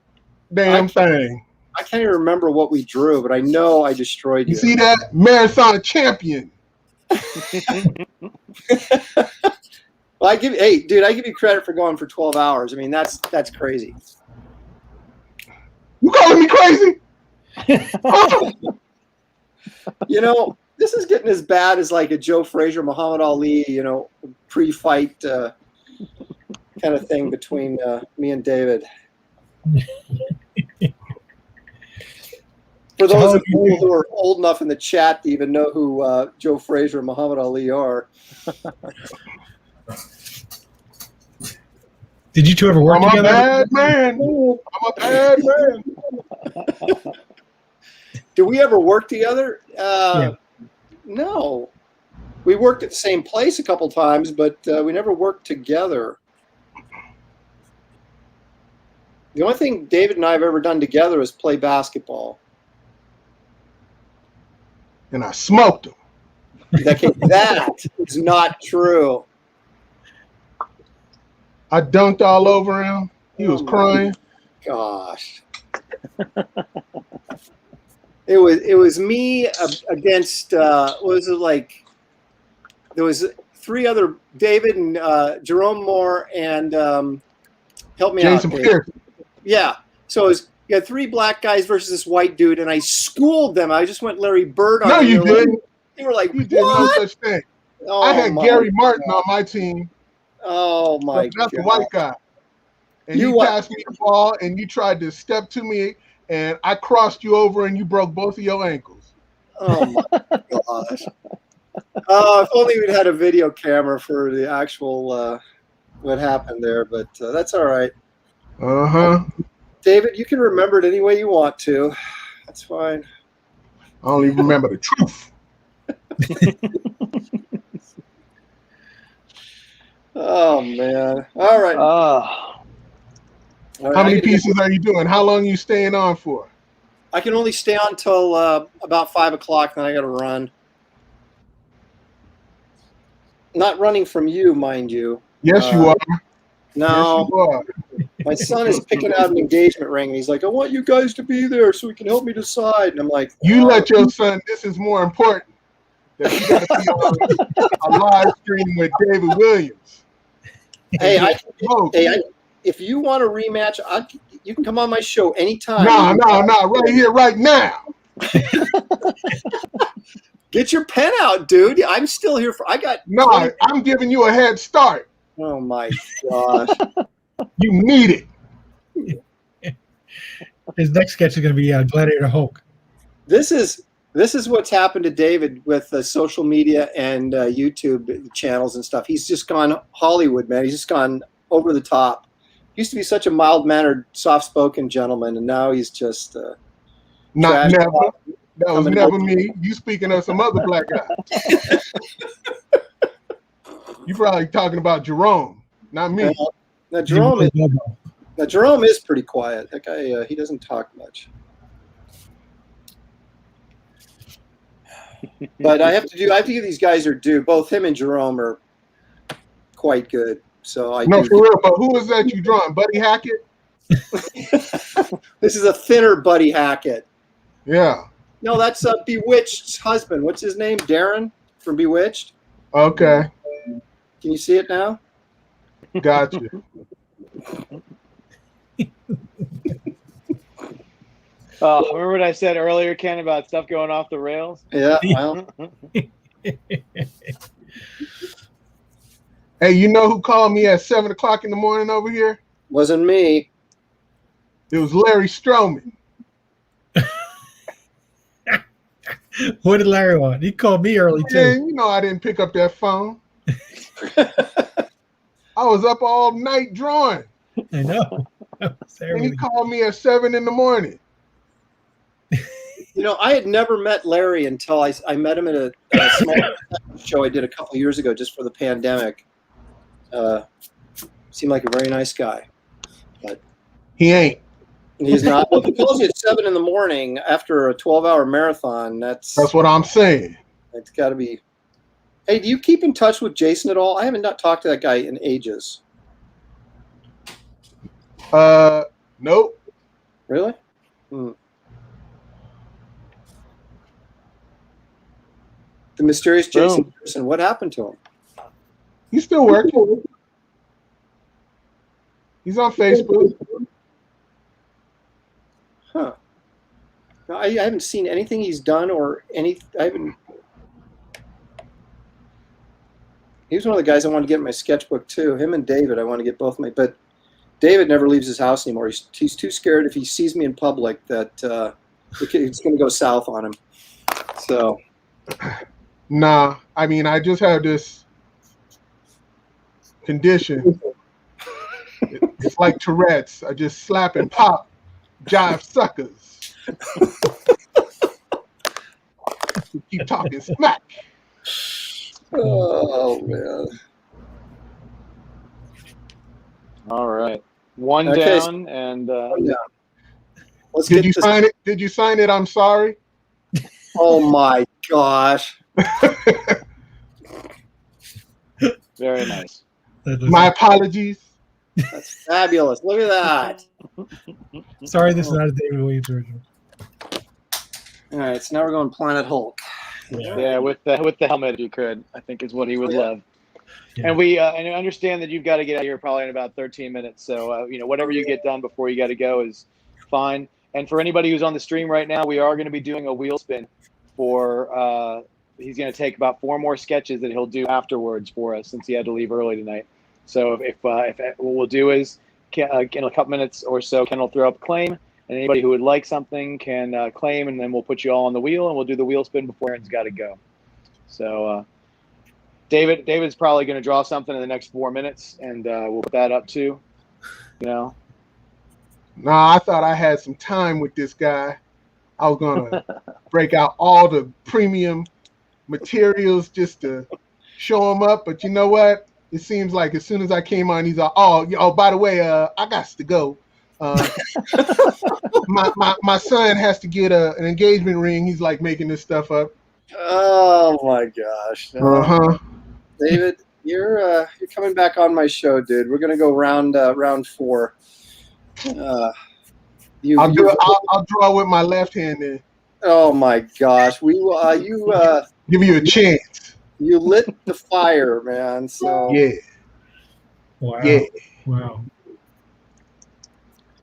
damn thing. I can't even remember what we drew, but I know I destroyed you. You see that? Marathon champion. Well, I give you credit for going for 12 hours. I mean, that's crazy. You calling me crazy? You know, this is getting as bad as like a Joe Frazier, Muhammad Ali, pre-fight kind of thing between me and David. For those of you who are old enough in the chat to even know who Joe Frazier and Muhammad Ali are. Did you two ever work together? I'm a bad man. Did we ever work together? Yeah. No. We worked at the same place a couple times, but we never worked together. The only thing David and I have ever done together is play basketball. And I smoked him. That is not true. I dunked all over him. He was crying. Gosh. It was me against what was it like? There was three other, David and Jerome Moore and help me Jason out. Pierce. Yeah. So it was, you had three black guys versus this white dude, and I schooled them. I just went Larry Bird on them. No, you didn't. They were like, You did no such thing. Oh, I had Gary Martin God. on my team. Oh my That's God. a white guy. And you passed me the ball, and you tried to step to me, and I crossed you over, and you broke both of your ankles. Oh my gosh. If only we'd had a video camera for the actual what happened there, but that's all right. Uh-huh. David, you can remember it any way you want to. That's fine. I only remember the truth. Oh man. All right. All right, How many pieces are you doing? How long are you staying on for? I can only stay on till about 5 o'clock, then I got to run. Not running from you, mind you. Yes, you are. No. Yes, you are. My son is picking out an engagement ring, and he's like, I want you guys to be there so he can help me decide. And I'm like, You let your son, this is more important. That you got to be on a live stream with David Williams. Hey, if you want a rematch, you can come on my show anytime. No, right here, right now. Get your pen out, dude. I'm still here I'm giving you a head start. Oh my gosh. You need it. His next sketch is going to be Gladiator Hulk. This is what's happened to David with social media and YouTube channels and stuff. He's just gone Hollywood, man. He's just gone over the top. Used to be such a mild-mannered, soft-spoken gentleman, and now he's just Not never. That was never me. You speaking of some other black guy. You probably talking about Jerome, not me. Now Jerome is pretty quiet. That guy, he doesn't talk much. But I have to give these guys their due. Both him and Jerome are quite good. So for real. But who is that you drawing? Buddy Hackett? This is a thinner Buddy Hackett. Yeah. No, that's Bewitched's husband. What's his name? Darren from Bewitched. Okay. Can you see it now? Gotcha. Remember what I said earlier, Ken, about stuff going off the rails? Yeah. Well. Hey, you know who called me at 7 o'clock in the morning over here? Wasn't me. It was Larry Stroman. What did Larry want? He called me early too. Yeah, you know I didn't pick up that phone. I was up all night drawing. I know. And he called me at 7 a.m. You know, I had never met Larry until I met him at a small show I did a couple of years ago just for the pandemic. Seemed like a very nice guy. But he ain't. He's not. Well, if he calls you at 7 a.m. after a 12-hour marathon, that's what I'm saying. It's got to be. Hey, do you keep in touch with Jason at all? I haven't not talked to that guy in ages. Nope. Really? Hmm. The mysterious Jason person. What happened to him? He's still working. He's on Facebook. Huh. No, I haven't seen anything he's done or any. I haven't. He was one of the guys I wanted to get in my sketchbook too. Him and David, I want to get both my. But David never leaves his house anymore. He's too scared if he sees me in public that it's going to go south on him. So. Nah, I mean, I just have this condition. It's like Tourette's. I just slap and pop, jive suckers. Keep talking smack. Oh man! All right, one down and. Did you sign it? Did you sign it? I'm sorry. Oh my gosh! Very nice. My apologies. That's fabulous. Look at that. Sorry, this is not a David Williams original. All right, so now we're going Planet Hulk. Yeah, with the helmet, if you could, I think is what he would love. Yeah. And we and I understand that you've got to get out of here probably in about 13 minutes. So whatever you get done before you got to go is fine. And for anybody who's on the stream right now, we are going to be doing a wheel spin for. He's going to take about 4 more sketches that he'll do afterwards for us since he had to leave early tonight. So if what we'll do is in a couple minutes or so, Ken will throw up a claim, and anybody who would like something can claim, and then we'll put you all on the wheel, and we'll do the wheel spin before Aaron's got to go. So David's probably going to draw something in the next 4 minutes, and we'll put that up too. Nah, I thought I had some time with this guy. I was going to break out all the premium materials just to show him up, but you know what? It seems like as soon as I came on, he's like, oh, by the way, I got to go. My son has to get an engagement ring. He's like making this stuff up. Oh my gosh! David, you're coming back on my show, dude. We're gonna go round 4. I'll draw with my left hand then. Oh my gosh, we will. Give you a chance. You lit the fire, man. So yeah. Wow. Yeah. Wow.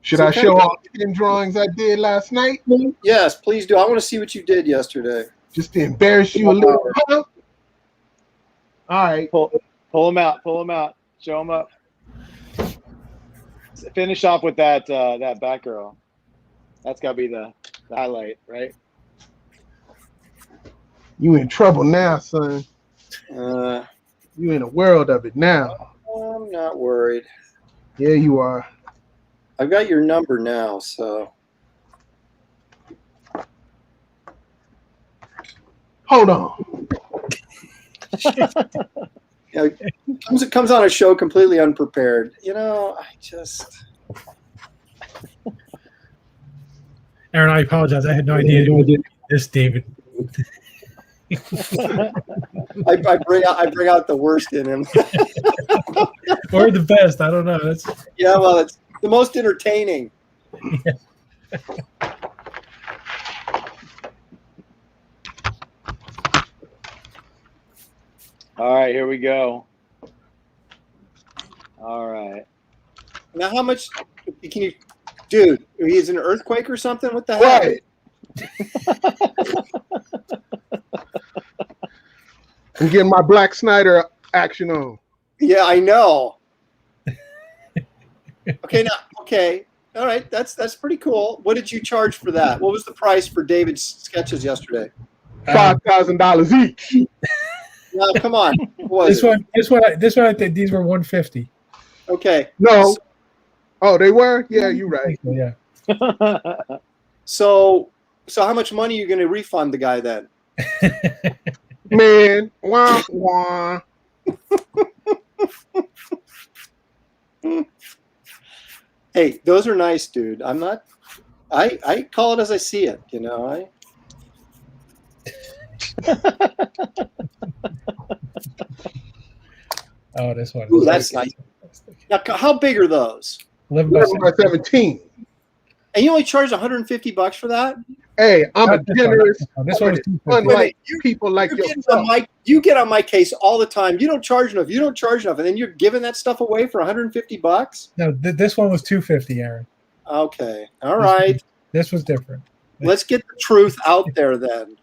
Should I show all the 10 drawings I did last night? Yes, please do. I want to see what you did yesterday. Just to embarrass you a little. Huh? All right. Pull them out. Pull them out. Show them up. Finish off with that Batgirl. That's got to be the highlight, right? You in trouble now, son. You in a world of it now. I'm not worried. Yeah, you are. I've got your number now, so. Hold on. It comes on a show completely unprepared. I just. Aaron, I apologize. I had no idea who did this, David. I bring out the worst in him. Or the best. I don't know. Yeah, well, it's the most entertaining. Yeah. All right, here we go. All right. Now, how much can you, dude? He's an earthquake or something? What the hell? Right. I'm getting my Black Snyder action on. Yeah, I know. Okay. All right, that's pretty cool. What did you charge for that? What was the price for David's sketches yesterday? $5,000 each. No, come on. This one, I think these were $150. Okay. No. Oh, they were? Yeah, you're right. Yeah. So how much money are you going to refund the guy then? Man, wah, wah. Hey, those are nice, dude. I call it as I see it, you know. Oh, this one. Ooh, that's nice. Now, how big are those? 11 by 11 by 17. And you only charge $150 for that? Hey, I'm a generous, This one was 250. unlike people like yourself. You get on my case all the time. You don't charge enough. You don't charge enough, and then you're giving that stuff away for $150. No, this one was 250, Aaron. Okay, all right. This was different. Let's get the truth out there then.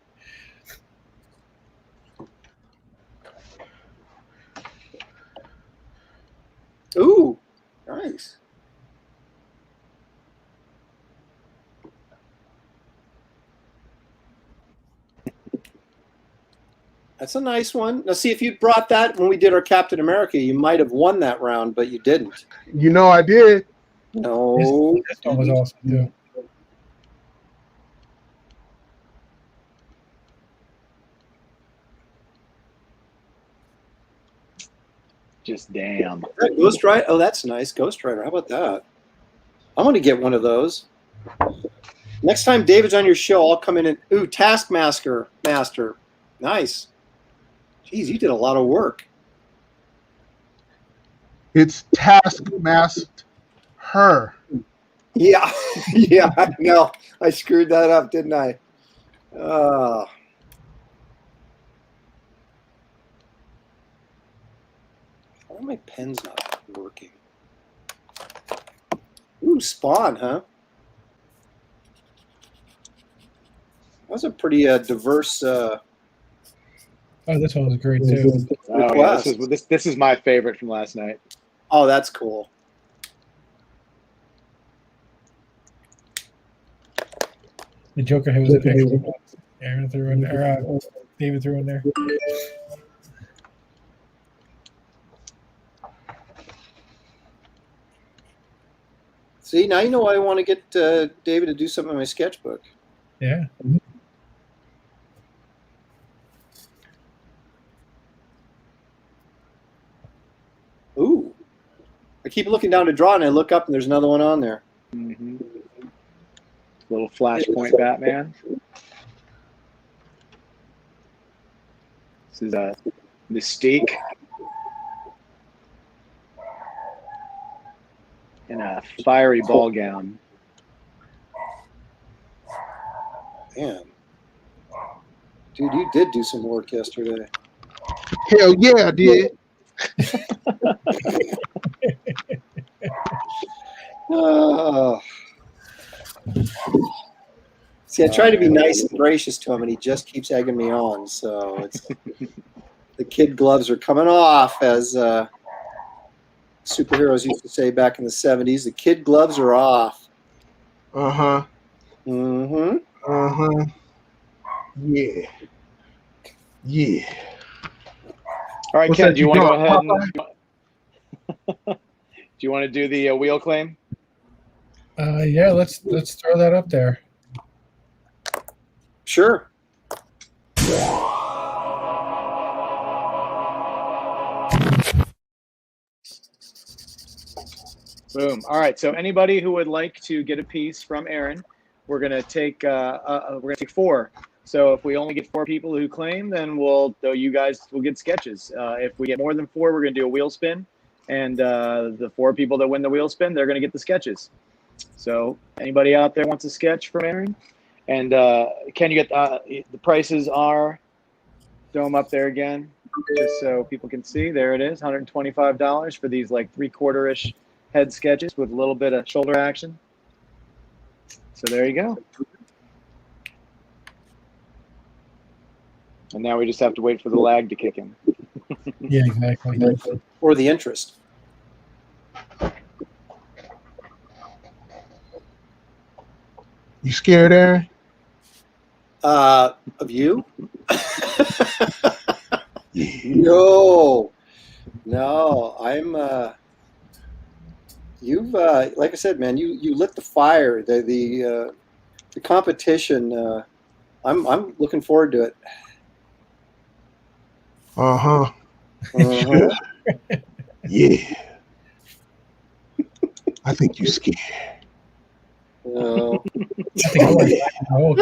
Ooh, nice. That's a nice one. Now, see, if you brought that when we did our Captain America, you might have won that round, but you didn't. You know I did. No. This one was awesome, too. Just damn. Ghost Rider. Oh, that's nice. Ghost Rider. How about that? I'm going to get one of those. Next time David's on your show, I'll come in and ooh, Taskmaster Master. Nice. Jeez, you did a lot of work. It's Taskmaster. Her. Yeah, yeah, I know. I screwed that up, didn't I? Why are my pens not working? Ooh, Spawn, huh? That was a pretty diverse. Oh, this one was great too. Oh, yeah, this is my favorite from last night. Oh, that's cool. The Joker was a picture. Aaron threw in there. David threw in there. See, now you know why I want to get David to do something in my sketchbook. Yeah. Ooh. I keep looking down to draw, and I look up, and there's another one on there. Mm-hmm. Little Flashpoint Batman. This is Mystique in a fiery ball gown. Man. Dude, you did do some work yesterday. Hell yeah, I did. Oh. See, I try to be nice and gracious to him, and he just keeps egging me on. So it's the kid gloves are coming off, as superheroes used to say back in the 70s. The kid gloves are off. Uh-huh. Mm-hmm. Uh-huh. Yeah. Yeah. All right, What's Ken, that do you want to go doing, ahead and do you want to do the wheel claim? Yeah, let's throw that up there. Sure. Boom. All right. So anybody who would like to get a piece from Aaron, we're gonna take 4. So if we only get 4 people who claim, then you guys will get sketches. If we get more than 4, we're gonna do a wheel spin, and the 4 people that win the wheel spin, they're gonna get the sketches. So anybody out there wants a sketch from Aaron? And Ken, you get the prices are, throw them up there again, just so people can see. There it is, $125 for these like 3/4-ish head sketches with a little bit of shoulder action. So there you go. And now we just have to wait for the lag to kick in. Yeah, exactly. Or the interest. You scared, Aaron? Of you? No. I'm you've like I said, man, you lit the fire. The competition. I'm looking forward to it. Uh-huh. Uh-huh. Yeah. I think you're scared. Oh, I think I like Hulk.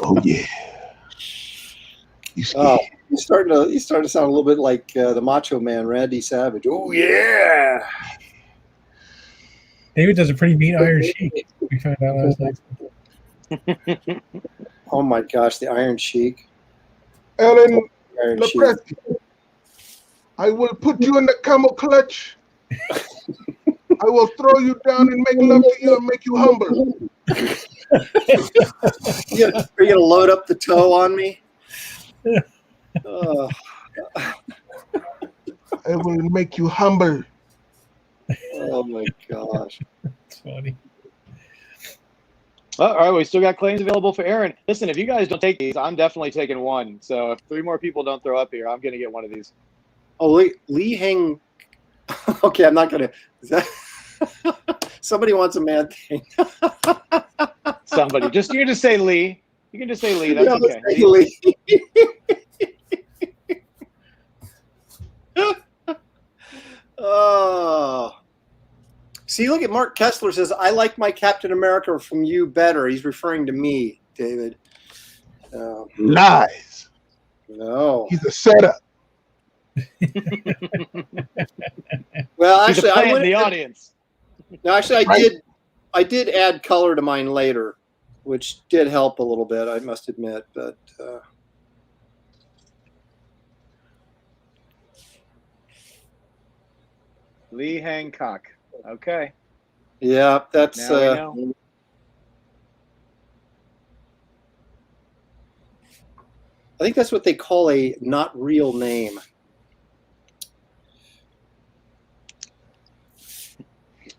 Oh yeah. You oh, scared. he's starting to sound a little bit like the Macho Man, Randy Savage. Oh yeah. David does a pretty mean Iron Sheik. We found out last night. Oh my gosh, the Iron Sheik. Ellen Iron Sheik. Lopresti, I will put you in the camel clutch. I will throw you down and make love to you and make you humble. Are you gonna load up the toe on me? Oh, I will make you humble. oh my gosh. It's funny. Well, all right, we still got claims available for Aaron. Listen, if you guys don't take these, I'm definitely taking one. So if 3 more people don't throw up here, I'm going to get one of these. Oh, Lee Heng. Okay, I'm not gonna. Is that... Somebody wants a man thing. Somebody, you can just say Lee. You can just say Lee. That's Yeah, let's okay. say Lee. Oh. See, look at Mark Kessler says, I like my Captain America from you better. He's referring to me, David. Lies. No. He's a setup. Well, He's actually, a I plant in went the audience. No, actually, Right. I did add color to mine later, which did help a little bit, I must admit. But Lee Hancock. Okay. yeah, that's. Now we know. I think that's what they call a not real name.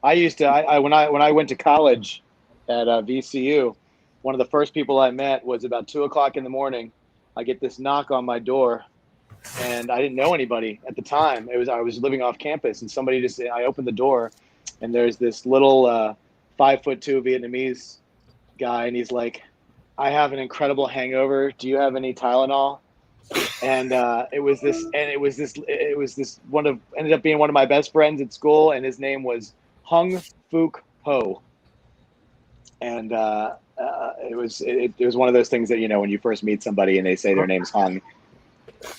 I used to. When I went to college at VCU, one of the first people I met was about 2:00 in the morning. I get this knock on my door, and I didn't know anybody at the time. I was living off campus, and I opened the door, and there's this little 5'2" Vietnamese guy, and he's like, "I have an incredible hangover. Do you have any Tylenol?" And ended up being one of my best friends at school, and his name was Hung Fook Ho. And it was one of those things that, when you first meet somebody and they say their name's Hung,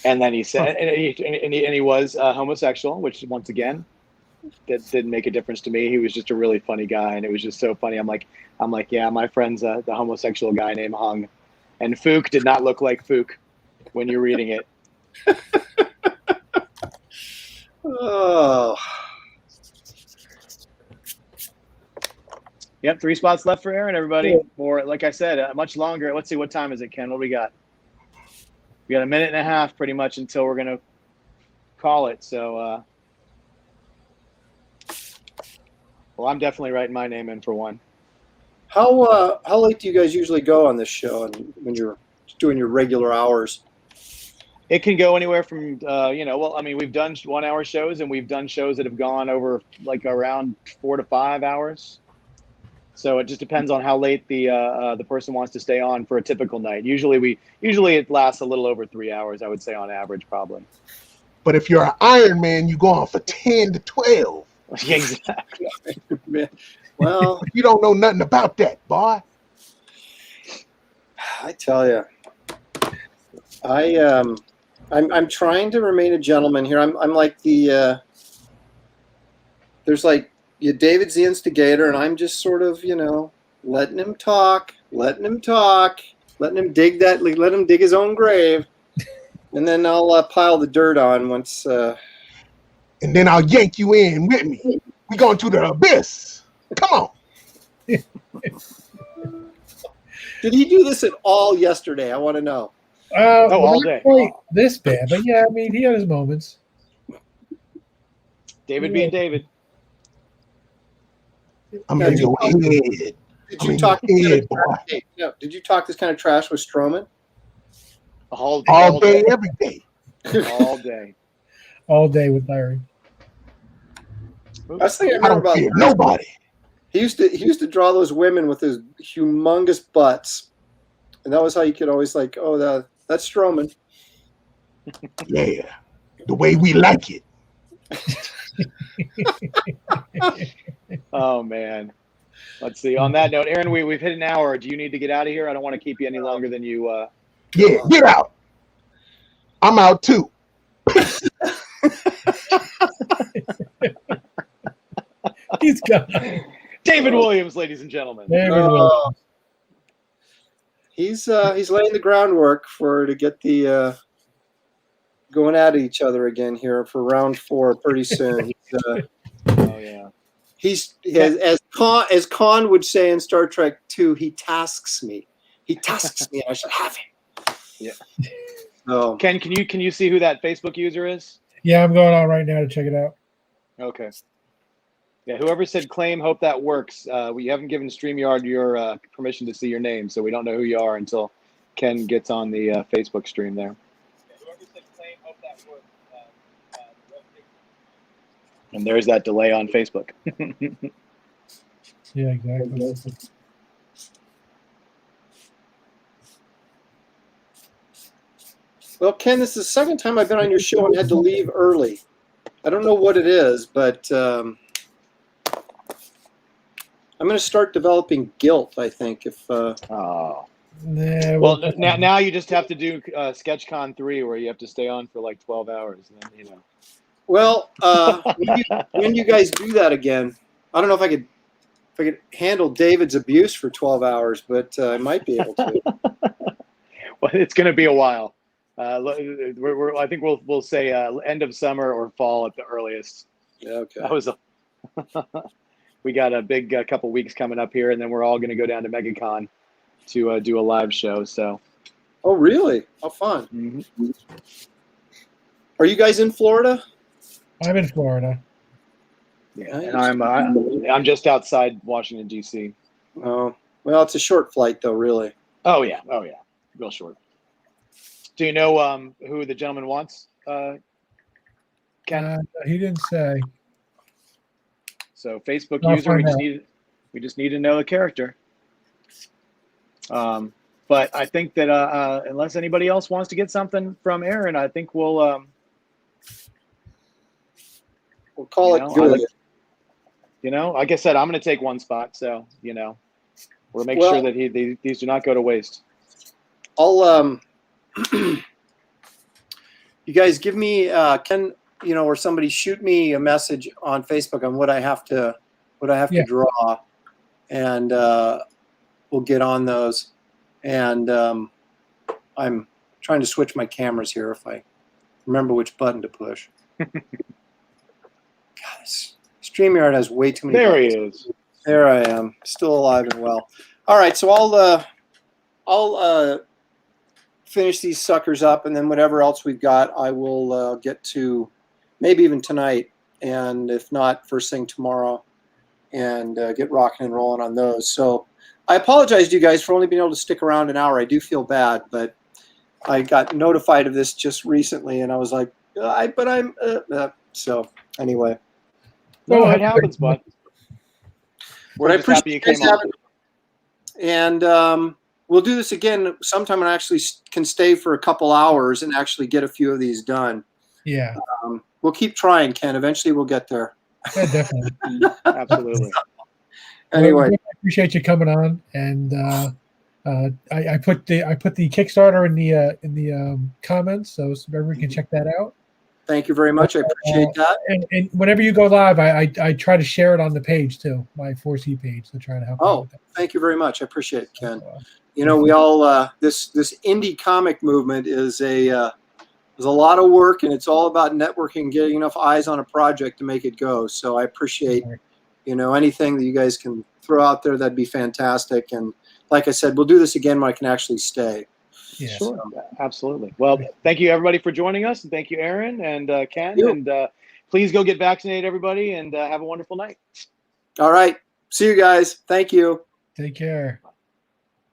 and then he said, and he was homosexual, which once again, that didn't make a difference to me. He was just a really funny guy, and it was just so funny. I'm like, yeah, my friend's the homosexual guy named Hung, and Fook did not look like Fook when you're reading it. Oh. Yep, 3 spots left for Aaron, everybody. Or, like I said, much longer. Let's see, what time is it, Ken? What do we got? We got a minute and a half pretty much until we're going to call it. So, well, I'm definitely writing my name in for one. How late do you guys usually go on this show, and when you're doing your regular hours? It can go anywhere from, we've done 1-hour shows, and we've done shows that have gone over like around 4 to 5 hours. So it just depends on how late the person wants to stay on for a typical night. Usually it lasts a little over 3 hours, I would say, on average, probably. But if you're an Iron Man, you go on for 10 to 12. Exactly. Well, You don't know nothing about that, boy. I tell you, I'm trying to remain a gentleman here. I'm like there's like, David's the instigator, and I'm just sort of, letting him talk, letting him dig his own grave, and then I'll pile the dirt on once. And then I'll yank you in with me. We going to the abyss. Come on. Did he do this at all yesterday? I want to know. All day. Not quite this bad, but yeah, I mean, he had his moments. David being David. I'm Now, in did your you- head. Did I'm you in talk? your head, boy. Did you talk this kind of trash with Strowman? All day, every day. All day. All day with Larry. That's the thing I I remember don't fear about nobody. he used to draw those women with his humongous butts, and that was how you could always like, oh, that's Strowman. Yeah, the way we like it. Oh man. Let's see. On that note, Aaron, we've hit an hour. Do you need to get out of here? I don't want to keep you any longer than you. Yeah, get out. I'm out too. He's gone. David Williams, ladies and gentlemen. David Williams. He's laying the groundwork to get the going at each other again here for round 4 pretty soon. Oh yeah. He's as Khan would say in Star Trek 2, he tasks me. He tasks me. I should have him. Yeah. So, Ken, can you see who that Facebook user is? Yeah, I'm going on right now to check it out. Okay. Yeah, whoever said claim, hope that works. We haven't given StreamYard your permission to see your name, so we don't know who you are until Ken gets on the Facebook stream there. Yeah, whoever said claim, hope that works. And there's that delay on Facebook. Yeah, exactly. well, Ken, this is the second time I've been on your show and had to leave early. I don't know what it is, but I'm going to start developing guilt, I think. Oh. Nah, Well, now you just have to do SketchCon 3 where you have to stay on for like 12 hours. And then, you know. Well, when you guys do that again, I don't know if I could handle David's abuse for 12 hours, but I might be able to. Well, it's going to be a while. I think we'll say end of summer or fall at the earliest. Okay. That was we got a big couple weeks coming up here, and then we're all going to go down to MegaCon to do a live show. So. Oh, really? How fun! Mm-hmm. Are you guys in Florida? I'm in Florida. Yeah, and I'm just outside Washington D.C. Oh, well, it's a short flight though, really. Oh yeah, real short. Do you know who the gentleman wants, Ken? He didn't say. So Facebook I'll user, we just need to know the character. But I think that unless anybody else wants to get something from Aaron, I think we'll call it good. Like I said, I'm going to take one spot, so we'll make sure that these do not go to waste. I'll you guys give me Ken, or somebody shoot me a message on Facebook on what I have to draw, and we'll get on those. And I'm trying to switch my cameras here if I remember which button to push. God, StreamYard has way too many buttons. He is. There I am, still alive and well. All right, so I'll finish these suckers up, and then whatever else we've got, I will get to maybe even tonight, and if not, first thing tomorrow, and get rocking and rolling on those. So I apologize to you guys for only being able to stick around an hour. I do feel bad, but I got notified of this just recently, and I was like, so anyway. No, it happens, bud. We're just happy you came on. And we'll do this again sometime, and I actually can stay for a couple hours and actually get a few of these done. Yeah. We'll keep trying, Ken. Eventually we'll get there. Yeah, definitely. Absolutely. Anyway, I appreciate you coming on, and I put the Kickstarter in the comments, so everyone can check that out. Thank you very much. I appreciate that. And whenever you go live, I try to share it on the page too, my 4C page, to try to help. Oh, thank you very much. I appreciate it, Ken. We all this indie comic movement is a lot of work, and it's all about networking, getting enough eyes on a project to make it go. So I appreciate anything that you guys can throw out there. That'd be fantastic. And like I said, we'll do this again when I can actually stay. Yeah, sure. So. Absolutely. Well, thank you everybody for joining us, and thank you, Aaron and Ken. And please go get vaccinated, everybody, and have a wonderful night. All right. See you guys. Thank you. Take care.